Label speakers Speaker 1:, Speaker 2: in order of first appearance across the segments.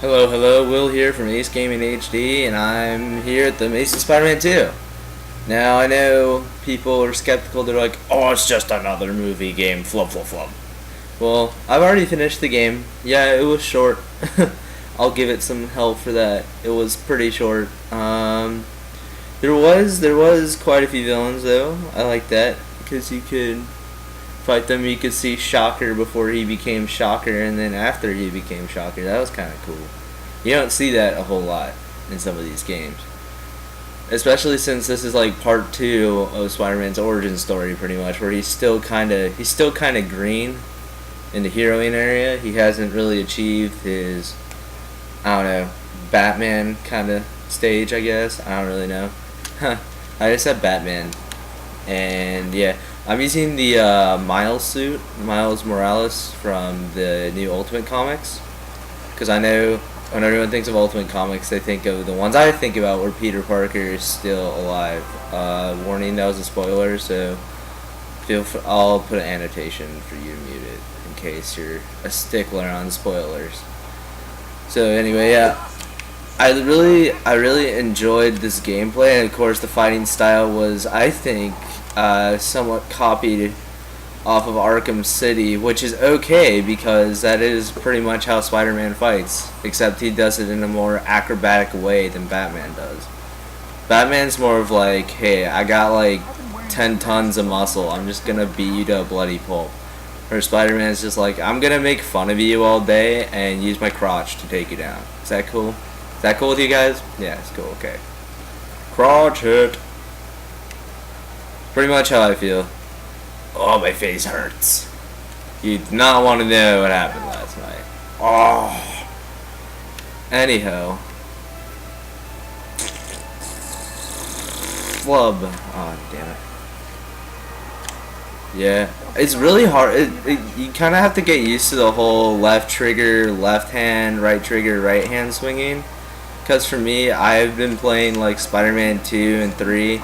Speaker 1: Hello, hello, Will here from Ace Gaming HD, and I'm here at the Amazing Spider-Man 2. Now, I know people are skeptical, they're like, oh, it's just another movie game, flub, flub, flub. Well, I've already finished the game. Yeah, it was short. I'll give it some help for that. It was pretty short. There was quite a few villains, though. I like that, because you could fight them. You could see Shocker before he became Shocker, and then after he became Shocker. That was kind of cool. You don't see that a whole lot in some of these games, especially since this is like part 2 of Spider-Man's origin story, pretty much, where he's still kind of green in the heroing area. He hasn't really achieved his, I don't know, Batman kind of stage, I guess. I don't really know. I just said Batman, and yeah. I'm using the Miles suit, Miles Morales from the new Ultimate Comics, because I know when everyone thinks of Ultimate Comics, they think of the ones I think about where Peter Parker is still alive. Warning, that was a spoiler, so I'll put an annotation for you to mute it in case you're a stickler on spoilers. So anyway, yeah. I really enjoyed this gameplay, and of course the fighting style was, I think, somewhat copied off of Arkham City, which is okay because that is pretty much how Spider-Man fights, except he does it in a more acrobatic way than Batman does. Batman's more of like, hey, I got like 10 tons of muscle, I'm just gonna beat you to a bloody pulp. Or Spider-Man's just like, I'm gonna make fun of you all day and use my crotch to take you down. Is that cool? Is that cool with you guys? Yeah, it's cool, okay. Crotch hit. Pretty much how I feel. Oh, my face hurts. You do not want to know what happened last night. Oh. Anyhow. Flub. Oh, damn it. Yeah. It's really hard. You kind of have to get used to the whole left trigger, left hand, right trigger, right hand swinging. Because for me, I've been playing like Spider-Man 2 and 3,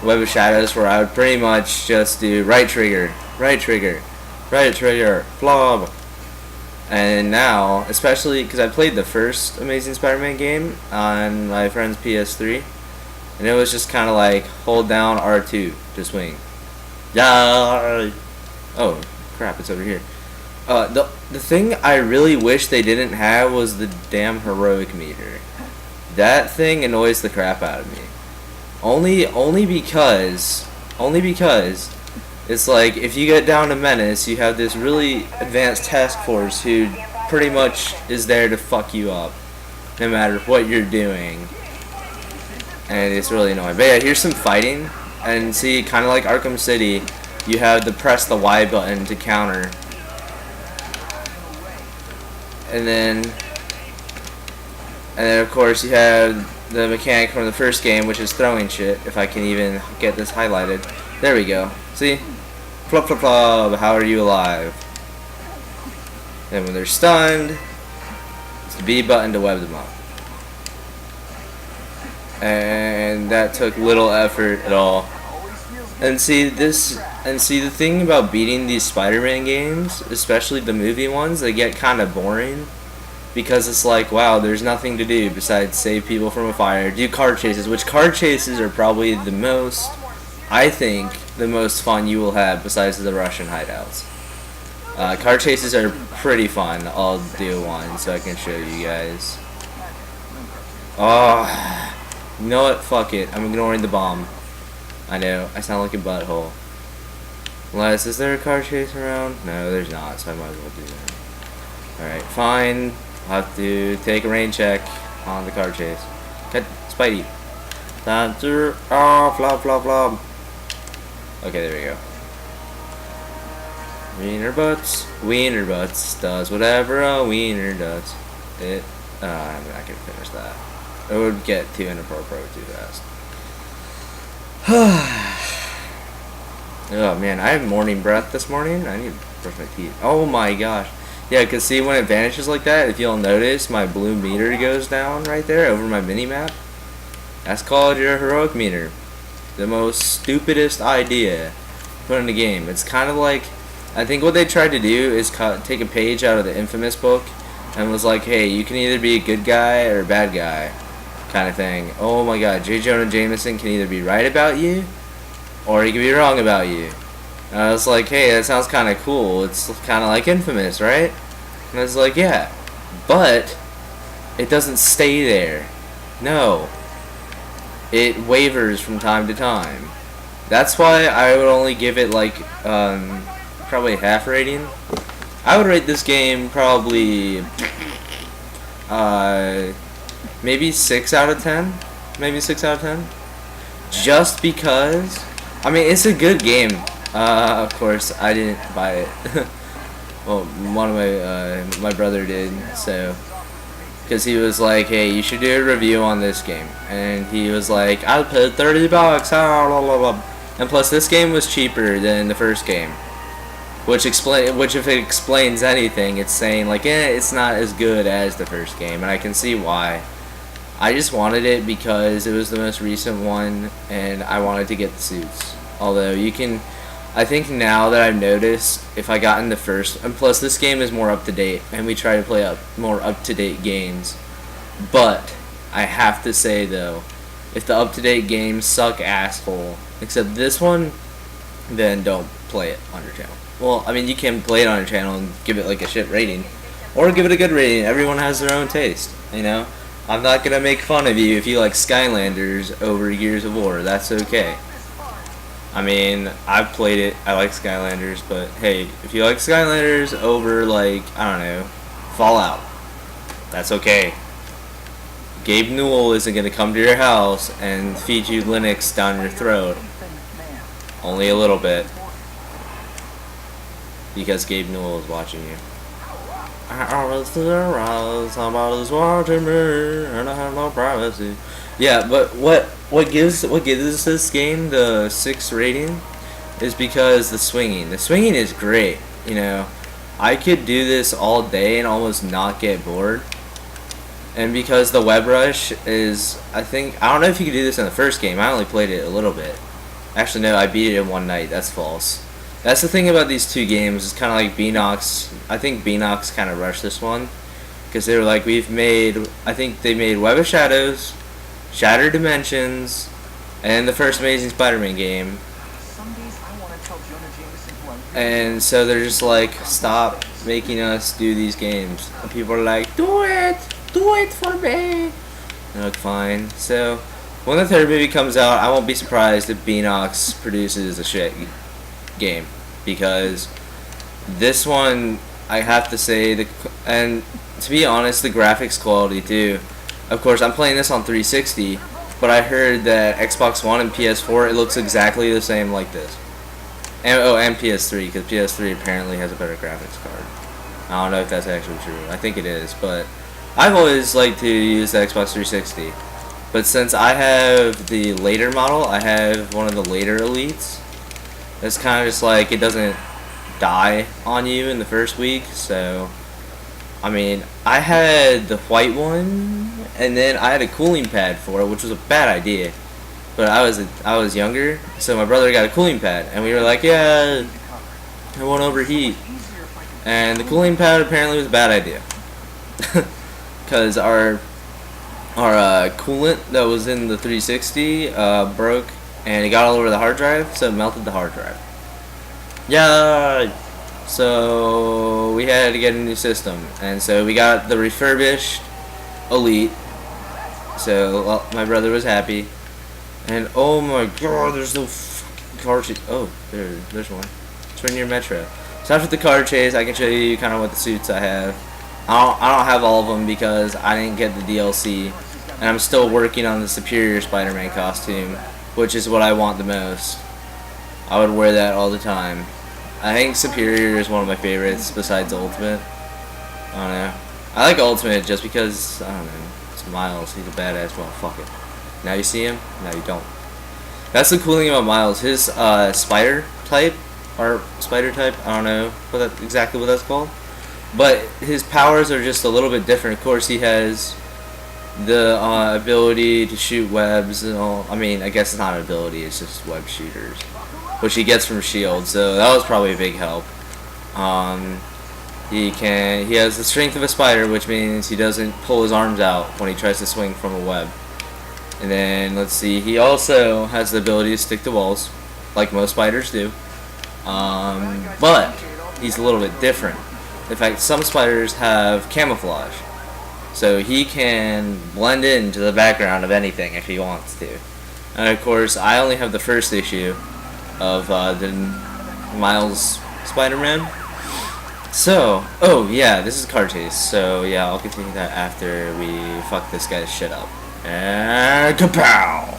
Speaker 1: Web of Shadows, where I would pretty much just do right trigger, right trigger, right trigger, flub. And now, especially because I played the first Amazing Spider-Man game on my friend's PS3, and it was just kind of like hold down R2 to swing. Yeah. Oh crap! It's over here. The thing I really wish they didn't have was the damn heroic meter. That thing annoys the crap out of me. Only because it's like if you get down to Menace, you have this really advanced task force who pretty much is there to fuck you up, no matter what you're doing, and it's really annoying. But yeah, here's some fighting, and see, kind of like Arkham City, you have to press the Y button to counter, and then of course you have the mechanic from the first game, which is throwing shit, if I can even get this highlighted. There we go. See? Flub, flub, flub. How are you alive? And when they're stunned, it's the B button to web them up. And that took little effort at all. And see the thing about beating these Spider-Man games, especially the movie ones, they get kind of boring. Because it's like, wow, there's nothing to do besides save people from a fire, do car chases, which car chases are probably the most, I think, the most fun you will have besides the Russian hideouts. Car chases are pretty fun. I'll do one so I can show you guys. Oh, you know what? Fuck it. I'm ignoring the bomb. I know. I sound like a butthole. Unless, is there a car chase around? No, there's not, so I might as well do that. Alright, fine. I'll have to take a rain check on the car chase. Get Spidey. Dancer. Oh, flop, flop, flop. Okay, there we go. Wiener Butts does whatever a wiener does. I'm not gonna finish that. It would get too inappropriate too fast. Oh man, I have morning breath this morning. I need to brush my teeth. Oh my gosh. Yeah, because see, when it vanishes like that, if you'll notice, my blue meter goes down right there over my mini-map. That's called your heroic meter. The most stupidest idea put in the game. It's kind of like, I think what they tried to do is take a page out of the Infamous book and was like, hey, you can either be a good guy or a bad guy, kind of thing. Oh my god, J. Jonah Jameson can either be right about you, or he can be wrong about you. And I was like, hey, that sounds kind of cool. It's kind of like Infamous, right? And I was like, yeah. But it doesn't stay there. No. It wavers from time to time. That's why I would only give it like probably half rating. I would rate this game probably maybe 6 out of 10. Maybe 6 out of 10. Just because, I mean, it's a good game. Of course, I didn't buy it. Well, one of my brother did, so. Because he was like, hey, you should do a review on this game. And he was like, I'll pay $30, blah, blah, blah. And plus, this game was cheaper than the first game. Which if it explains anything, it's saying, like, it's not as good as the first game. And I can see why. I just wanted it because it was the most recent one, and I wanted to get the suits. Although, you can... I think now that I've noticed, if I got in the first, and plus this game is more up to date, and we try to play more up to date games. But I have to say though, if the up to date games suck asshole, except this one, then don't play it on your channel. Well, I mean, you can play it on your channel and give it like a shit rating, or give it a good rating. Everyone has their own taste, you know. I'm not gonna make fun of you if you like Skylanders over Gears of War. That's okay. I mean, I've played it, I like Skylanders, but hey, if you like Skylanders over, like, I don't know, Fallout, that's okay. Gabe Newell isn't going to come to your house and feed you Linux down your throat. Only a little bit. Because Gabe Newell is watching you. Somebody's watching me, and I have no privacy. Yeah, but what gives this game the 6 rating is because the swinging. The swinging is great. You know, I could do this all day and almost not get bored. And because the web rush is, I don't know if you could do this in the first game. I only played it a little bit. Actually, no, I beat it in one night. That's false. That's the thing about these two games. It's kind of like Beanox. I think Beanox kind of rushed this one because they were like, I think they made Web of Shadows, Shattered Dimensions, and the first Amazing Spider-Man game. And so they're just like, stop making us do these games. And people are like, do it for me. And like, fine. So when the third movie comes out, I won't be surprised if Beanox produces a shit game, because this one, I have to say, and to be honest, the graphics quality too. Of course, I'm playing this on 360, but I heard that Xbox One and PS4, it looks exactly the same like this. And PS3, because PS3 apparently has a better graphics card. I don't know if that's actually true. I think it is, but I've always liked to use the Xbox 360. But since I have the later model, I have one of the later Elites. It's kind of just like, it doesn't die on you in the first week, so... I mean, I had the white one, and then I had a cooling pad for it, which was a bad idea. But I was younger, so my brother got a cooling pad, and we were like, yeah, it won't overheat. And the cooling pad apparently was a bad idea. Because our coolant that was in the 360 broke, and it got all over the hard drive, so it melted the hard drive. Yeah. So we had to get a new system, and so we got the refurbished Elite. So well, my brother was happy, and oh my god, there's no car chase. Oh, there's one. It's right near Metro. So after the car chase, I can show you kind of what the suits I have. I don't have all of them because I didn't get the DLC, and I'm still working on the Superior Spider-Man costume, which is what I want the most. I would wear that all the time. I think Superior is one of my favorites besides Ultimate. I don't know. I like Ultimate just because, I don't know, it's Miles. He's a badass motherfucker. Now you see him, now you don't. That's the cool thing about Miles. His spider type, or spider type, I don't know exactly what that's called. But his powers are just a little bit different. Of course, he has the ability to shoot webs and all. I mean, I guess it's not an ability, it's just web shooters, which he gets from S.H.I.E.L.D., so that was probably a big help. He has the strength of a spider, which means he doesn't pull his arms out when he tries to swing from a web. And then, let's see, he also has the ability to stick to walls, like most spiders do. But he's a little bit different. In fact, some spiders have camouflage. So he can blend into the background of anything if he wants to. And of course, I only have the first issue of the Miles Spider-Man. So, oh yeah, this is car chase. So yeah, I'll continue that after we fuck this guy's shit up. And kapow!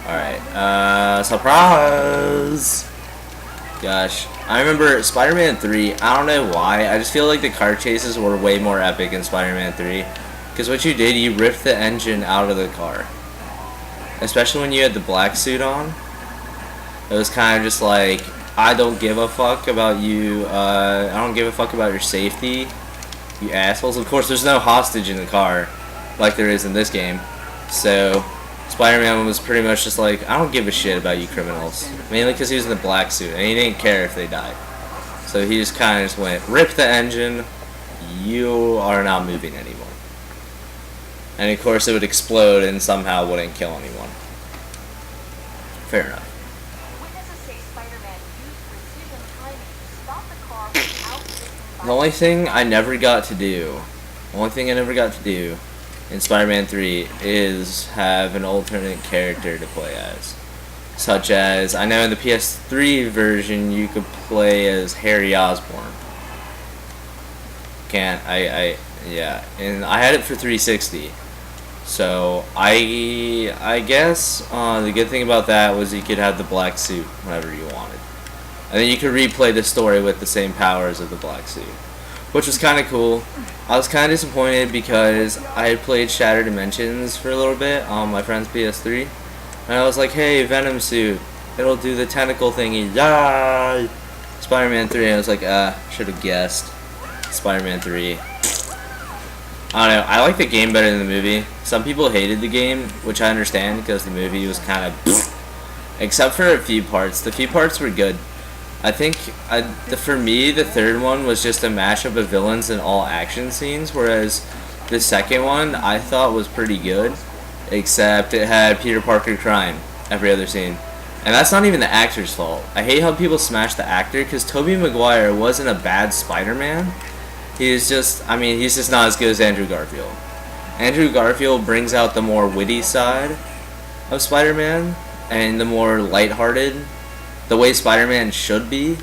Speaker 1: Alright, surprise! Gosh, I remember Spider-Man 3, I don't know why, I just feel like the car chases were way more epic in Spider-Man 3. Because what you did, you ripped the engine out of the car. Especially when you had the black suit on. It was kind of just like, I don't give a fuck about you, I don't give a fuck about your safety, you assholes. Of course, there's no hostage in the car, like there is in this game. So, Spider-Man was pretty much just like, I don't give a shit about you criminals. Mainly because he was in the black suit, and he didn't care if they died. So he just kind of just went, rip the engine, you are not moving anymore. And of course it would explode and somehow wouldn't kill anyone. Fair enough. The only thing I never got to do, in Spider-Man 3 is have an alternate character to play as. Such as, I know in the PS3 version you could play as Harry Osborn. Yeah, and I had it for 360. So, I guess, the good thing about that was you could have the black suit whenever you wanted. And then you could replay the story with the same powers of the black suit. Which was kind of cool. I was kind of disappointed because I had played Shattered Dimensions for a little bit on my friend's PS3. And I was like, hey, Venom suit. It'll do the tentacle thingy. Yay! Spider-Man 3. I was like, should have guessed. Spider-Man 3. I don't know. I like the game better than the movie. Some people hated the game, which I understand because the movie was kind of except for a few parts. The few parts were good. I think, for me, the third one was just a mashup of villains and all action scenes, whereas the second one I thought was pretty good, except it had Peter Parker crying every other scene. And that's not even the actor's fault. I hate how people smash the actor, because Tobey Maguire wasn't a bad Spider-Man. He's just not as good as Andrew Garfield. Andrew Garfield brings out the more witty side of Spider-Man, and the more lighthearted, the way Spider-Man should be.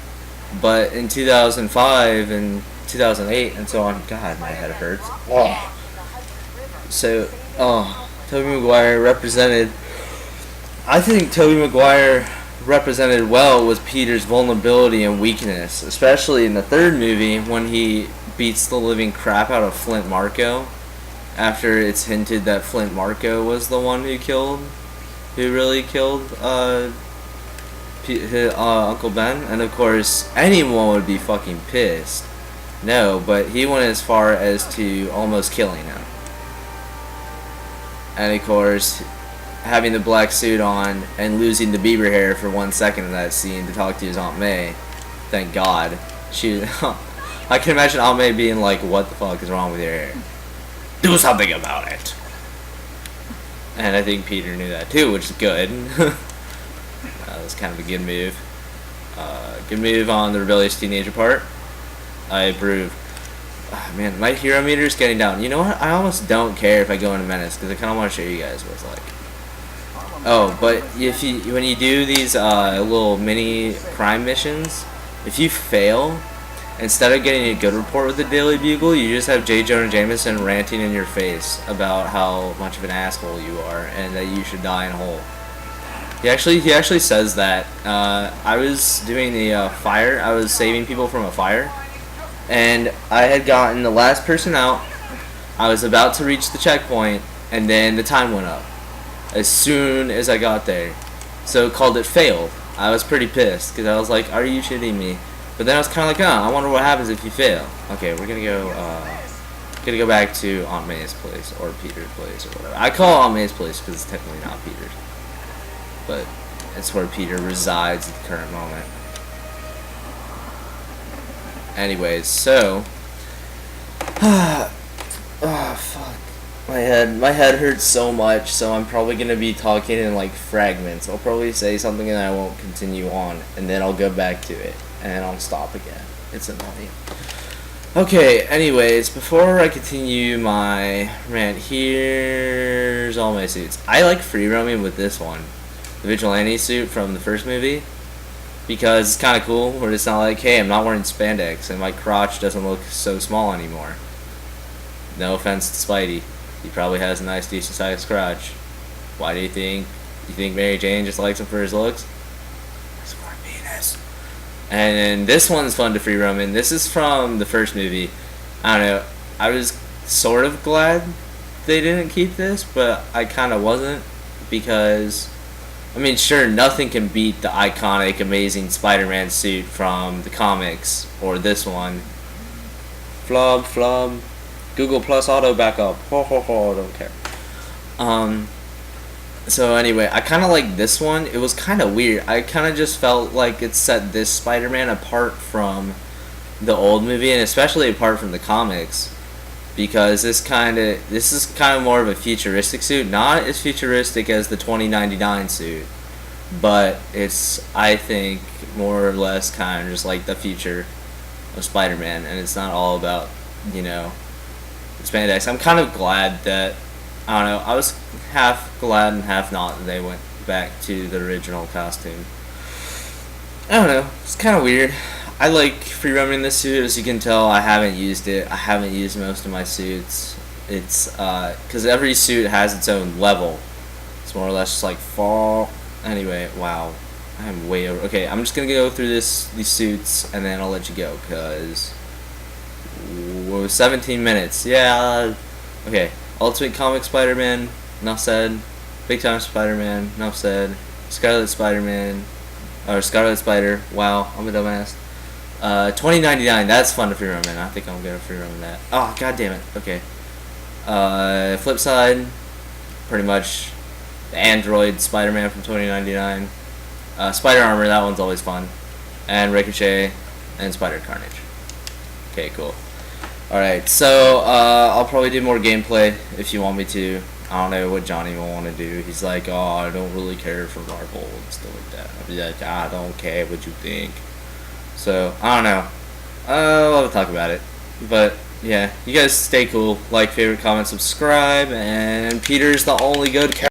Speaker 1: But in 2005 and 2008 and so on, God, my head hurts. Oh. So, Tobey Maguire represented, I think Tobey Maguire represented well was Peter's vulnerability and weakness, especially in the third movie when he beats the living crap out of Flint Marko after it's hinted that Flint Marko was the one who really killed Uncle Ben. And of course anyone would be fucking pissed. No, but he went as far as to almost killing him. And of course having the black suit on and losing the Bieber hair for 1 second in that scene to talk to his Aunt May. Thank God. I can imagine Aunt May being like, what the fuck is wrong with your hair? Do something about it. And I think Peter knew that too, which is good. That was kind of a good move. Good move on the rebellious teenager part. I approve. Man, my hero meter is getting down. You know what? I almost don't care if I go into Menace, because I kind of want to show you guys what it's like. Oh, but when you do these little mini crime missions, if you fail, instead of getting a good report with the Daily Bugle, you just have J. Jonah Jameson ranting in your face about how much of an asshole you are and that you should die in a hole. He actually says that. I was doing the fire. I was saving people from a fire, and I had gotten the last person out. I was about to reach the checkpoint, and then the time went up as soon as I got there. So it called it failed. I was pretty pissed because I was like, "Are you shitting me?" But then I was kind of like, I wonder what happens if you fail. Okay, we're gonna go back to Aunt May's place or Peter's place or whatever. I call Aunt May's place because it's technically not Peter's, but it's where Peter resides at the current moment. Anyways, so fuck. My head hurts so much, so I'm probably gonna be talking in like fragments. I'll probably say something and I won't continue on, and then I'll go back to it, and I'll stop again. It's annoying. Okay, anyways, before I continue my rant, here's all my suits. I like free roaming with this one, the Vigilante suit from the first movie, because it's kind of cool, where it's not like, hey, I'm not wearing spandex, and my crotch doesn't look so small anymore. No offense to Spidey. He probably has a nice, decent sized crotch. Why do you think? You think Mary Jane just likes him for his looks? It's for a penis. And this one's fun to free roam in. This is from the first movie. I don't know. I was sort of glad they didn't keep this, but I kind of wasn't, because, I mean, sure, nothing can beat the iconic, amazing Spider-Man suit from the comics, or this one. Flub. Google Plus auto backup. Ho, don't care. So anyway, I kind of like this one. It was kind of weird. I kind of just felt like it set this Spider-Man apart from the old movie, and especially apart from the comics, because this is kind of more of a futuristic suit. Not as futuristic as the 2099 suit, but it's, I think, more or less kind of just like the future of Spider-Man, and it's not all about, you know, spandex. I'm kind of glad that, I don't know, I was half glad and half not that they went back to the original costume. I don't know, it's kind of weird. I like free roaming this suit. As you can tell, I haven't used it. I haven't used most of my suits. It's, because every suit has its own level. It's more or less just like fall. Anyway, wow. I'm way over. Okay, I'm just going to go through these suits, and then I'll let you go, because 17 minutes. Yeah. Okay. Ultimate Comic Spider-Man. Enough said. Big Time Spider-Man. Enough said. Scarlet Spider-Man. Or Scarlet Spider. Wow. I'm a dumbass. 2099. That's fun to free roam in. I think I'm gonna free roam that. Oh, god damn it. Okay. Flip side. Pretty much the Android Spider-Man from 2099. Spider Armor. That one's always fun. And Ricochet. And Spider Carnage. Okay, cool. Alright, so I'll probably do more gameplay if you want me to. I don't know what Johnny will want to do. He's like, oh, I don't really care for Marvel and stuff like that. I'll be like, I don't care what you think. So, I don't know. I'll talk about it. But, yeah, you guys stay cool. Like, favorite, comment, subscribe. And Peter's the only good character.